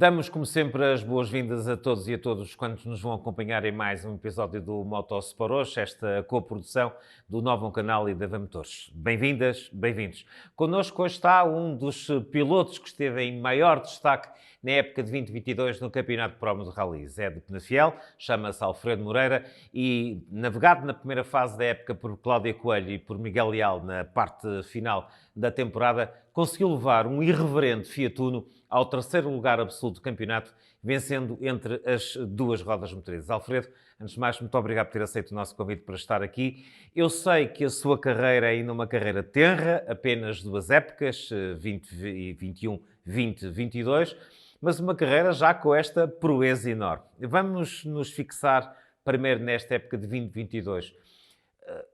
Damos, como sempre, as boas-vindas a todos e a todos quantos nos vão acompanhar em mais um episódio do Motosport hoje, esta coprodução do Novo Canal e da Vemotores. Bem-vindas, bem-vindos. Connosco hoje está um dos pilotos que esteve em maior destaque na época de 2022 no Campeonato de Promo de Rallys. É de Penafiel, chama-se Alfredo Moreira e, navegado na primeira fase da época por Cláudia Coelho e por Miguel Leal na parte final da temporada, conseguiu levar um irreverente Fiat Uno ao terceiro lugar absoluto do campeonato, vencendo entre as duas rodas motrizes. Alfredo, antes de mais, muito obrigado por ter aceito o nosso convite para estar aqui. Eu sei que a sua carreira é ainda uma carreira tenra, apenas duas épocas, 2021, 2022, mas uma carreira já com esta proeza enorme. Vamos nos fixar primeiro nesta época de 2022.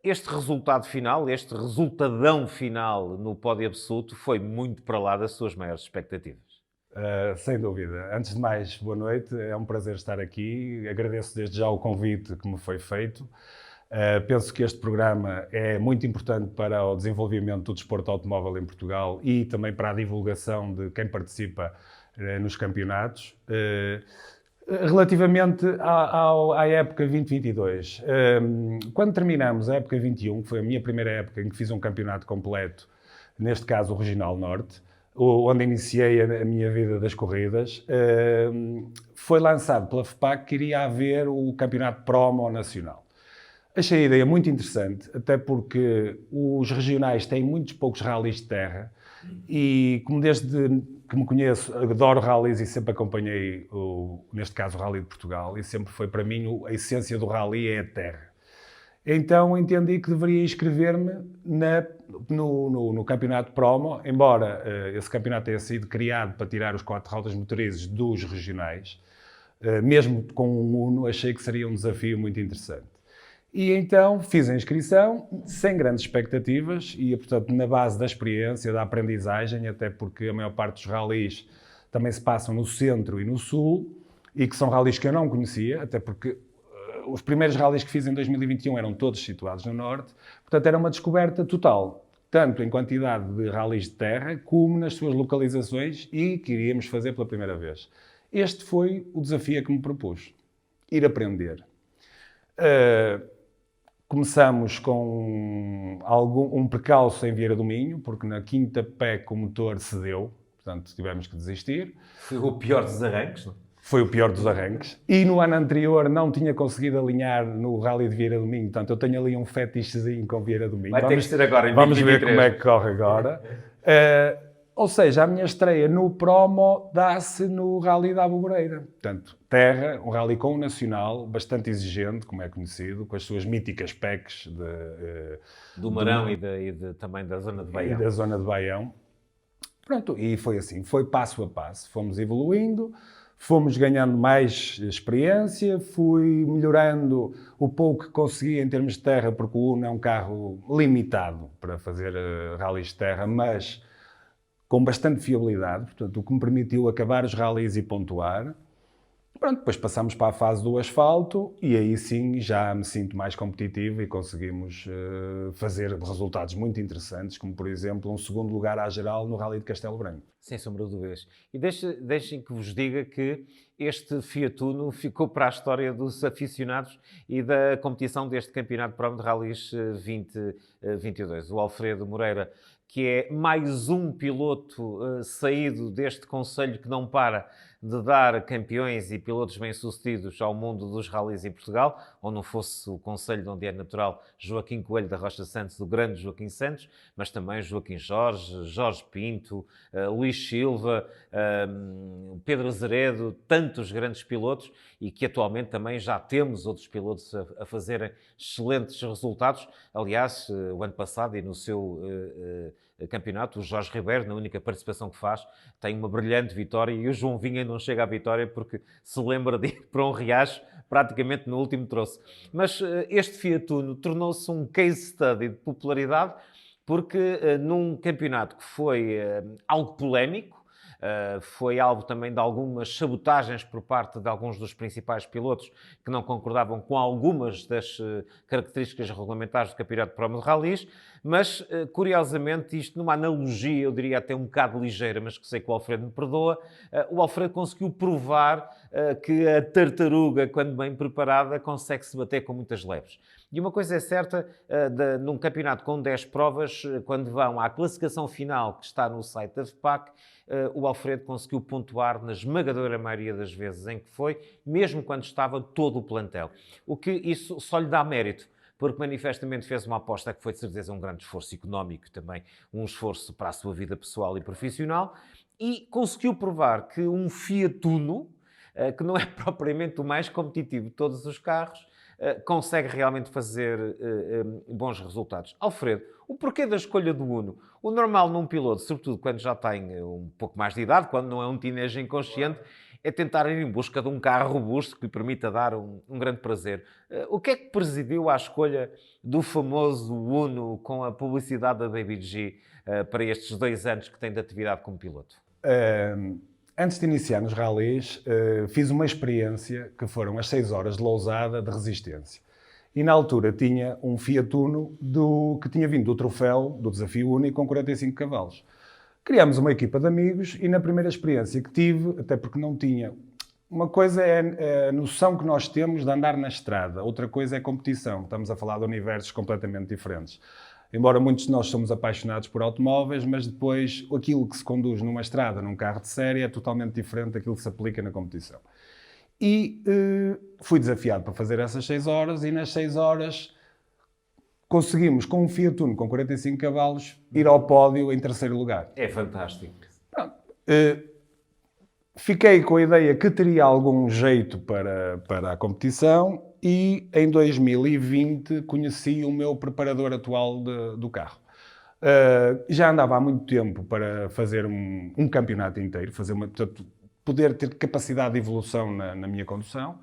Este resultado final, este resultadão final no pódio absoluto foi muito para lá das suas maiores expectativas. Sem dúvida. Antes de mais, boa noite. É um prazer estar aqui. Agradeço desde já o convite que me foi feito. Penso que este programa é muito importante para o desenvolvimento do desporto automóvel em Portugal e também para a divulgação de quem participa nos campeonatos. Relativamente à época 2022, quando terminamos a época 21, que foi a minha primeira época em que fiz um campeonato completo, neste caso o Regional Norte, onde iniciei a minha vida das corridas, foi lançado pela FPAC que iria haver o campeonato promo nacional. Achei a ideia muito interessante, até porque os regionais têm muitos poucos rallies de terra e, como desde que me conheço, adoro rallies e sempre acompanhei, neste caso, o Rally de Portugal, e sempre foi para mim a essência do rally é a terra. Então entendi que deveria inscrever-me no campeonato promo, embora esse campeonato tenha sido criado para tirar os quatro rodas motorizes dos regionais, mesmo com um Uno, achei que seria um desafio muito interessante. E então fiz a inscrição, sem grandes expectativas, e portanto na base da experiência, da aprendizagem, até porque a maior parte dos rallies também se passam no centro e no sul, e que são rallies que eu não conhecia, até porque os primeiros rallies que fiz em 2021 eram todos situados no norte, portanto era uma descoberta total, tanto em quantidade de rallies de terra, como nas suas localizações e que iríamos fazer pela primeira vez. Este foi o desafio que me propus, ir aprender. Começamos com um percalço em Vieira do Minho, porque na quinta PEC o motor cedeu, portanto tivemos que desistir. Foi o pior dos arranques, não? Foi o pior dos arranques. E no ano anterior não tinha conseguido alinhar no Rally de Vieira do Minho. Portanto, eu tenho ali um fetichezinho com Vieira do Minho. Vai ter que ser agora, em 2023. Vamos ver como é que corre agora. Ou seja, a minha estreia no promo dá-se no Rally da Alboreira. Portanto, terra, um rally com o nacional, bastante exigente, como é conhecido, com as suas míticas PECs do Marão e também da zona de Baião. E da zona de Baião. Pronto, e foi assim, foi passo a passo. Fomos evoluindo, fomos ganhando mais experiência, fui melhorando o pouco que consegui em termos de terra, porque o Uno é um carro limitado para fazer rallies de terra, mas com bastante fiabilidade, portanto, o que me permitiu acabar os rallies e pontuar. Pronto, depois passamos para a fase do asfalto e aí sim já me sinto mais competitivo e conseguimos fazer resultados muito interessantes, como por exemplo um segundo lugar à geral no Rally de Castelo Branco. Sem sombra de dúvidas. E deixem que vos diga que este Fiat Uno ficou para a história dos aficionados e da competição deste Campeonato de Promo de Rallys 2022. O Alfredo Moreira, que é mais um piloto saído deste concelho que não para de dar campeões e pilotos bem-sucedidos ao mundo dos rallies em Portugal, ou não fosse o concelho onde é natural Joaquim Coelho da Rocha Santos, o grande Joaquim Santos, mas também Joaquim Jorge, Jorge Pinto, Luís Silva, Pedro Azeredo, tantos grandes pilotos, e que atualmente também já temos outros pilotos a fazerem excelentes resultados. Aliás, o ano passado e no seu campeonato, o Jorge Ribeiro, na única participação que faz, tem uma brilhante vitória, e o João Vinha não chega à vitória porque se lembra de ir para um riacho praticamente no último troço. Mas este Fiat Uno tornou-se um case study de popularidade porque num campeonato que foi algo polémico, Foi alvo também de algumas sabotagens por parte de alguns dos principais pilotos que não concordavam com algumas das características regulamentares do Campeonato de Promo de Rallys, mas, curiosamente, isto numa analogia, eu diria até um bocado ligeira, mas que sei que o Alfredo me perdoa, o Alfredo conseguiu provar que a tartaruga, quando bem preparada, consegue se bater com muitas leves. E uma coisa é certa, num campeonato com 10 provas, quando vão à classificação final que está no site da FPAC, o Alfredo conseguiu pontuar na esmagadora maioria das vezes em que foi, mesmo quando estava todo o plantel. O que isso só lhe dá mérito, porque manifestamente fez uma aposta que foi de certeza um grande esforço económico, também um esforço para a sua vida pessoal e profissional, e conseguiu provar que um Fiat Uno, que não é propriamente o mais competitivo de todos os carros, consegue realmente fazer bons resultados. Alfredo, o porquê da escolha do Uno? O normal num piloto, sobretudo quando já tem um pouco mais de idade, quando não é um teenager inconsciente, é tentar ir em busca de um carro robusto que lhe permita dar um grande prazer. O que é que presidiu à escolha do famoso Uno com a publicidade da David G para estes 2 anos que tem de atividade como piloto? Antes de iniciar nos rallies, fiz uma experiência que foram as 6 horas de Lousada de resistência. E na altura tinha um Fiat Uno que tinha vindo do troféu, do Desafio Único, com 45 cavalos. Criámos uma equipa de amigos e na primeira experiência que tive, até porque não tinha... Uma coisa é a noção que nós temos de andar na estrada, outra coisa é competição. Estamos a falar de universos completamente diferentes. Embora muitos de nós somos apaixonados por automóveis, mas depois aquilo que se conduz numa estrada, num carro de série, é totalmente diferente daquilo que se aplica na competição. E fui desafiado para fazer essas 6 horas e nas 6 horas conseguimos, com um Fiat Uno com 45 cavalos, ir ao pódio em 3º lugar. É fantástico. Pronto. Fiquei com a ideia que teria algum jeito para a competição e em 2020 conheci o meu preparador atual do carro. Já andava há muito tempo para fazer um campeonato inteiro, portanto, poder ter capacidade de evolução na minha condução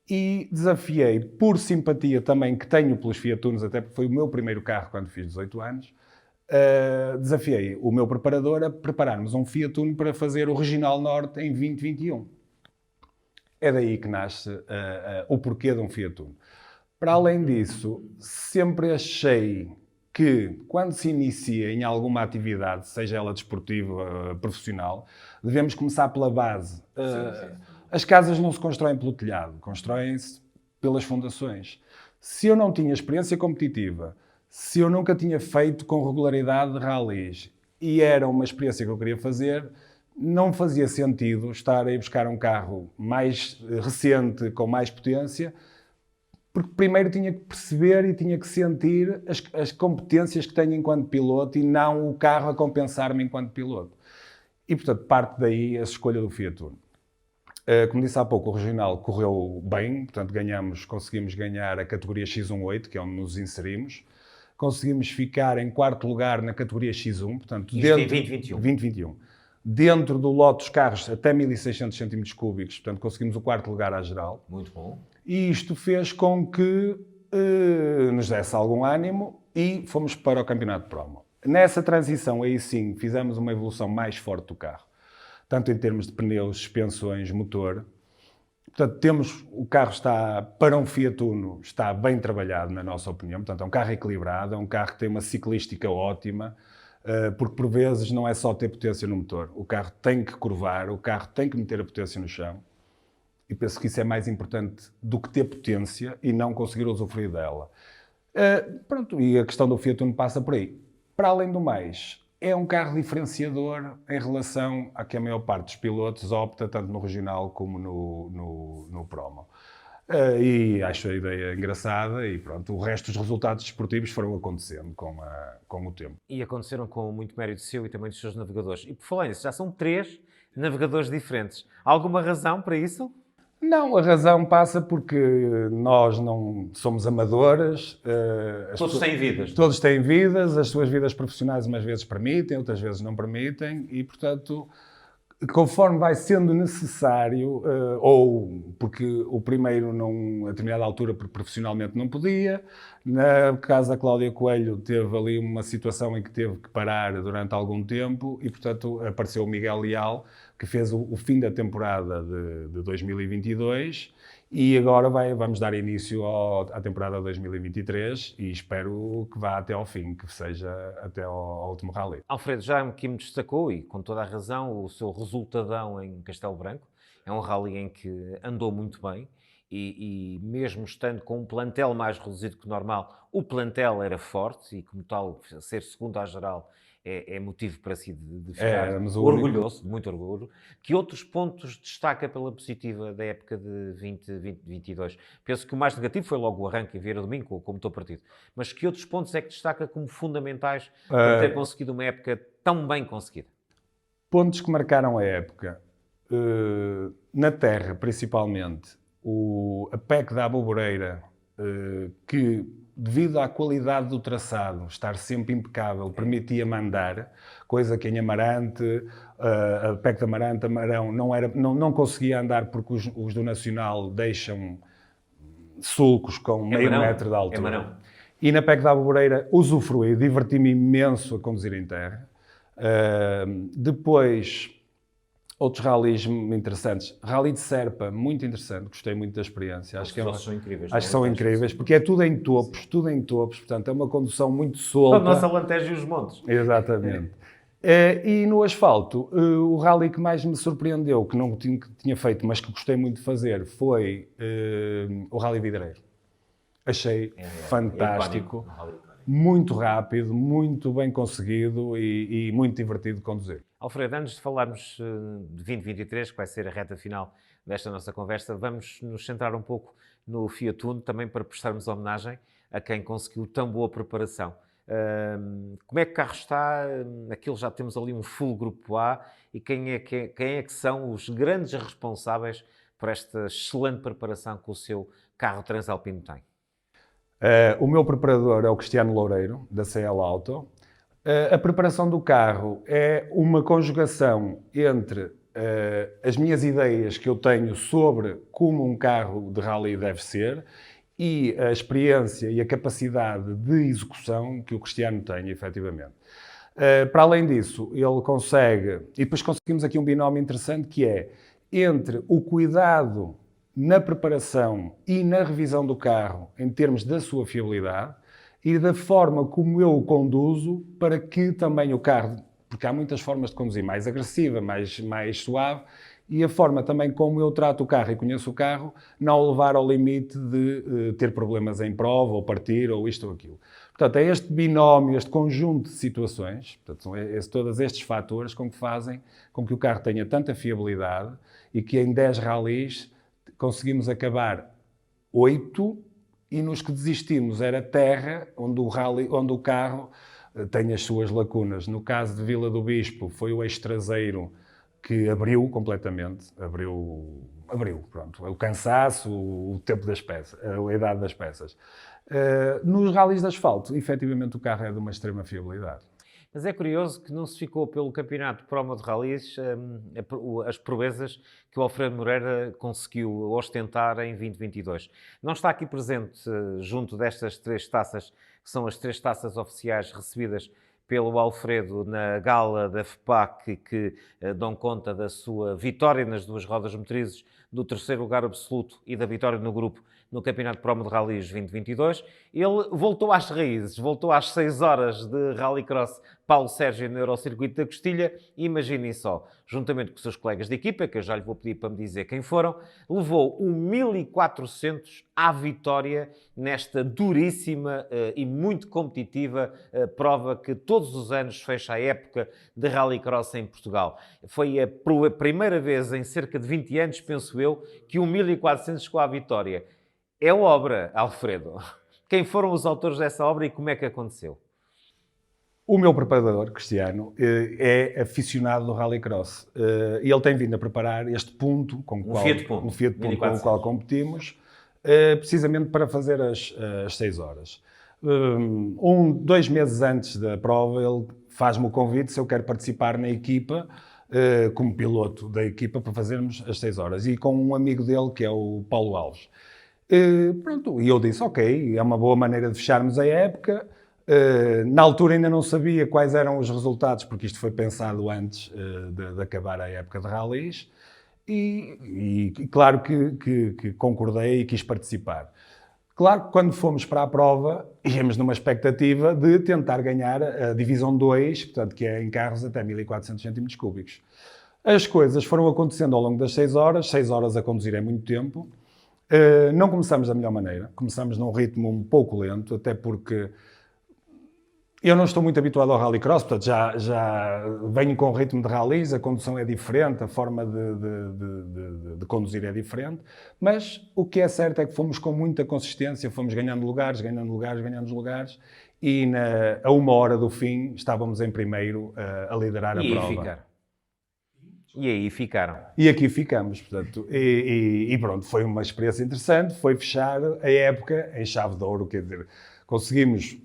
e desafiei, por simpatia também que tenho pelos Fiat Unos, até porque foi o meu primeiro carro quando fiz 18 anos, desafiei o meu preparador a prepararmos um Fiat Uno para fazer o Regional Norte em 2021. É daí que nasce o porquê de um Fiat Uno. Para além disso, sempre achei que quando se inicia em alguma atividade, seja ela desportiva, profissional, devemos começar pela base. Sim. As casas não se constroem pelo telhado, constroem-se pelas fundações. Se eu não tinha experiência competitiva, se eu nunca tinha feito com regularidade rallies e era uma experiência que eu queria fazer, não fazia sentido estar a ir buscar um carro mais recente, com mais potência, porque primeiro tinha que perceber e tinha que sentir as competências que tenho enquanto piloto e não o carro a compensar-me enquanto piloto. E, portanto, parte daí a escolha do Fiat Uno. Como disse há pouco, o regional correu bem, portanto, conseguimos ganhar a categoria X18, que é onde nos inserimos. Conseguimos ficar em 4º lugar na categoria X1, portanto, dentro de 2021. 2021. Dentro do lote dos carros até 1.600 cm3, portanto, conseguimos o 4º lugar à geral. Muito bom. E isto fez com que nos desse algum ânimo e fomos para o Campeonato de Promo. Nessa transição, aí sim, fizemos uma evolução mais forte do carro, tanto em termos de pneus, suspensões, motor. Portanto, o carro está, para um Fiat Uno, está bem trabalhado, na nossa opinião. Portanto, é um carro equilibrado, é um carro que tem uma ciclística ótima, porque por vezes não é só ter potência no motor. O carro tem que curvar, o carro tem que meter a potência no chão. E penso que isso é mais importante do que ter potência e não conseguir usufruir dela. Pronto, e a questão do Fiat Uno passa por aí. Para além do mais, é um carro diferenciador em relação a que a maior parte dos pilotos opta, tanto no regional como no promo. E acho a ideia engraçada e pronto, o resto dos resultados desportivos foram acontecendo com o tempo. E aconteceram com muito mérito seu e também dos seus navegadores. E por falar nisso, já são 3 navegadores diferentes. Há alguma razão para isso? Não, a razão passa porque nós não somos amadores. Todos têm vidas. Todos têm vidas, as suas vidas profissionais umas vezes permitem, outras vezes não permitem e, portanto, conforme vai sendo necessário, ou porque o primeiro, a determinada altura, porque profissionalmente não podia, Na casa da Cláudia Coelho teve ali uma situação em que teve que parar durante algum tempo e, portanto, apareceu o Miguel Leal, que fez o fim da temporada de 2022 e agora vamos dar início à temporada 2023 e espero que vá até ao fim, que seja até ao último rally. Alfredo, já aqui me destacou, e com toda a razão, o seu resultadão em Castelo Branco. É um rally em que andou muito bem e mesmo estando com um plantel mais reduzido que normal, o plantel era forte e, como tal, ser segundo à geral é motivo para si de ficar orgulhoso, muito orgulho. Que outros pontos destaca pela positiva da época de 2022? Penso que o mais negativo foi logo o arranque em Vieira do Minho, com o motor partido. Mas que outros pontos é que destaca como fundamentais para ter conseguido uma época tão bem conseguida? Pontos que marcaram a época. Na terra, principalmente, a PEC da Aboboreira, que devido à qualidade do traçado, estar sempre impecável, permitia-me andar, coisa que em Amarante, a PEC de Amarante, Amarão, não conseguia andar porque os do Nacional deixam sulcos com meio metro de altura. E na PEC da Aboboreira usufruí, diverti-me imenso a conduzir em terra. Depois, outros rallies interessantes. Rally de Serpa, muito interessante, gostei muito da experiência. Acho que são incríveis. Acho que são incríveis, porque é tudo em topos, portanto é uma condução muito solta. A nossa Alentejo e os montes. Exatamente. E no asfalto, o rally que mais me surpreendeu, que não tinha feito, mas que gostei muito de fazer, foi o Rally Vidreiro. Achei fantástico, muito rápido, muito bem conseguido e muito divertido de conduzir. Alfredo, antes de falarmos de 2023, que vai ser a reta final desta nossa conversa, vamos nos centrar um pouco no Fiat Uno, também para prestarmos homenagem a quem conseguiu tão boa preparação. Como é que o carro está? Aquilo já temos ali um full Grupo A e quem é que são os grandes responsáveis por esta excelente preparação que o seu carro Transalpino tem? O meu preparador é o Cristiano Loureiro, da CL Auto. A preparação do carro é uma conjugação entre as minhas ideias que eu tenho sobre como um carro de rally deve ser e a experiência e a capacidade de execução que o Cristiano tem, efetivamente. Para além disso, ele consegue... E depois conseguimos aqui um binómio interessante que é entre o cuidado na preparação e na revisão do carro em termos da sua fiabilidade e da forma como eu o conduzo para que também o carro, porque há muitas formas de conduzir, mais agressiva, mais suave, e a forma também como eu trato o carro e conheço o carro, não o levar ao limite de ter problemas em prova, ou partir, ou isto ou aquilo. Portanto, é este binómio, este conjunto de situações, portanto, são todos estes fatores que fazem com que o carro tenha tanta fiabilidade e que em 10 rallies conseguimos acabar 8 e nos que desistimos era terra, onde o carro tem as suas lacunas. No caso de Vila do Bispo, foi o eixo traseiro que abriu completamente, abriu, pronto, o cansaço, o tempo das peças, a idade das peças. Nos rallies de asfalto, efetivamente o carro é de uma extrema fiabilidade. Mas é curioso que não se ficou pelo campeonato Promo de Rallies as proezas que o Alfredo Moreira conseguiu ostentar em 2022. Não está aqui presente junto destas 3 taças, que são as 3 taças oficiais recebidas pelo Alfredo na gala da FPAC, que dão conta da sua vitória nas 2 rodas motrizes, do 3º lugar absoluto e da vitória no grupo no Campeonato Promo de Rallies 2022. Ele voltou às raízes, voltou às 6 horas de Rallycross Paulo Sérgio no Eurocircuito da Costilha e imaginem só, juntamente com os seus colegas de equipa, que eu já lhe vou pedir para me dizer quem foram, levou o 1400 à vitória nesta duríssima e muito competitiva prova que todos os anos fecha a época de Rallycross em Portugal. Foi a primeira vez em cerca de 20 anos, penso eu, que o 1400 chegou à vitória. É obra, Alfredo. Quem foram os autores dessa obra e como é que aconteceu? O meu preparador, Cristiano, é aficionado do Rallycross e ele tem vindo a preparar este ponto, um Fiat Punto com o qual competimos, precisamente para fazer as 6 horas. 2 meses antes da prova, ele faz-me o convite se eu quero participar na equipa, como piloto da equipa, para fazermos as 6 horas. E com um amigo dele, que é o Paulo Alves. Pronto, e eu disse, ok, é uma boa maneira de fecharmos a época. Na altura ainda não sabia quais eram os resultados, porque isto foi pensado antes de acabar a época de rallies, e claro que concordei e quis participar. Claro que quando fomos para a prova, íamos numa expectativa de tentar ganhar a divisão 2, portanto, que é em carros até 1400 cm3. As coisas foram acontecendo ao longo das 6 horas a conduzir é muito tempo. Não começamos da melhor maneira, começamos num ritmo um pouco lento, até porque eu não estou muito habituado ao rallycross, portanto já venho com o ritmo de rallies, a condução é diferente, a forma de conduzir é diferente, mas o que é certo é que fomos com muita consistência, fomos ganhando lugares, e a 1 hora do fim estávamos em primeiro a liderar a prova. E aí ficaram. E aqui ficamos, portanto, e pronto, foi uma experiência interessante, foi fechar a época em chave de ouro, quer dizer, conseguimos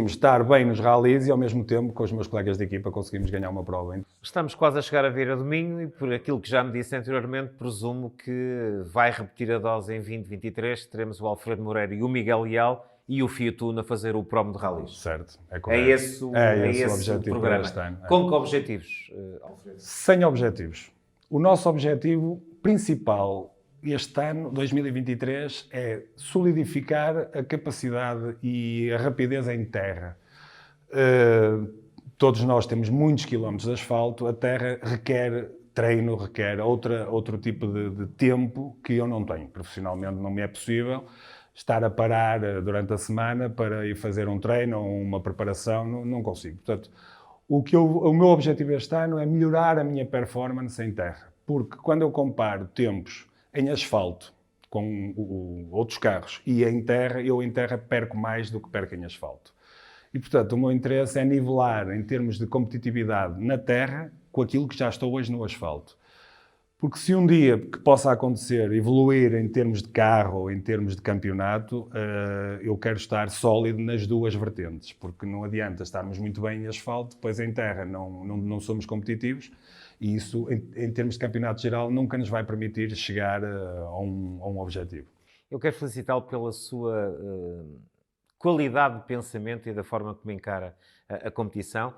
estar bem nos rallies e ao mesmo tempo com os meus colegas de equipa conseguimos ganhar uma prova. Estamos quase a chegar a Vieira do Minho e por aquilo que já me disse anteriormente, presumo que vai repetir a dose em 2023, teremos o Alfredo Moreira e o Miguel Leal e o Fiat Uno a fazer o promo de rallies. Certo, é É correto. esse o objetivo programa. para este ano. Com que objetivos, Alfredo? Sem objetivos. O nosso objetivo principal este ano, 2023, é solidificar a capacidade e a rapidez em terra. Todos nós temos muitos quilómetros de asfalto, a terra requer treino, requer outro tipo de tempo que eu não tenho. Profissionalmente não me é possível estar a parar durante a semana para ir fazer um treino ou uma preparação, não consigo. Portanto, o meu objetivo este ano é melhorar a minha performance em terra, porque quando eu comparo tempos em asfalto com outros carros e em terra, eu em terra perco mais do que perco em asfalto. E, portanto, o meu interesse é nivelar em termos de competitividade na terra com aquilo que já estou hoje no asfalto. Porque se um dia que possa acontecer, evoluir em termos de carro ou em termos de campeonato, eu quero estar sólido nas duas vertentes, porque não adianta estarmos muito bem em asfalto, depois em terra não somos competitivos, e isso, em termos de campeonato geral, nunca nos vai permitir chegar a um objetivo. Eu quero felicitá-lo pela sua qualidade de pensamento e da forma como encara a competição.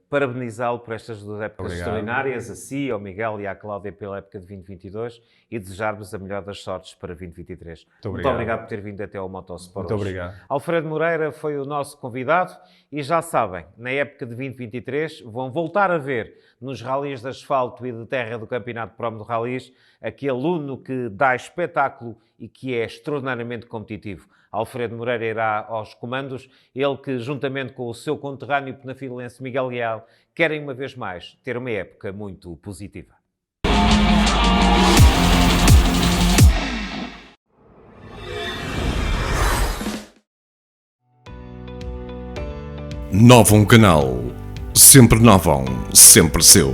Parabenizá-lo por estas 2 épocas extraordinárias, a si, ao Miguel e à Cláudia pela época de 2022 e desejar-vos a melhor das sortes para 2023. Muito obrigado por ter vindo até ao Motosport. Muito obrigado. Alfredo Moreira foi o nosso convidado e já sabem, na época de 2023 vão voltar a ver nos rallies de asfalto e de terra do Campeonato Promo de Rallies aquele Uno que dá espetáculo e que é extraordinariamente competitivo. Alfredo Moreira irá aos comandos, ele que, juntamente com o seu conterrâneo penafilense Miguel Leal, querem uma vez mais ter uma época muito positiva. Novum Canal. Sempre Novum, sempre seu.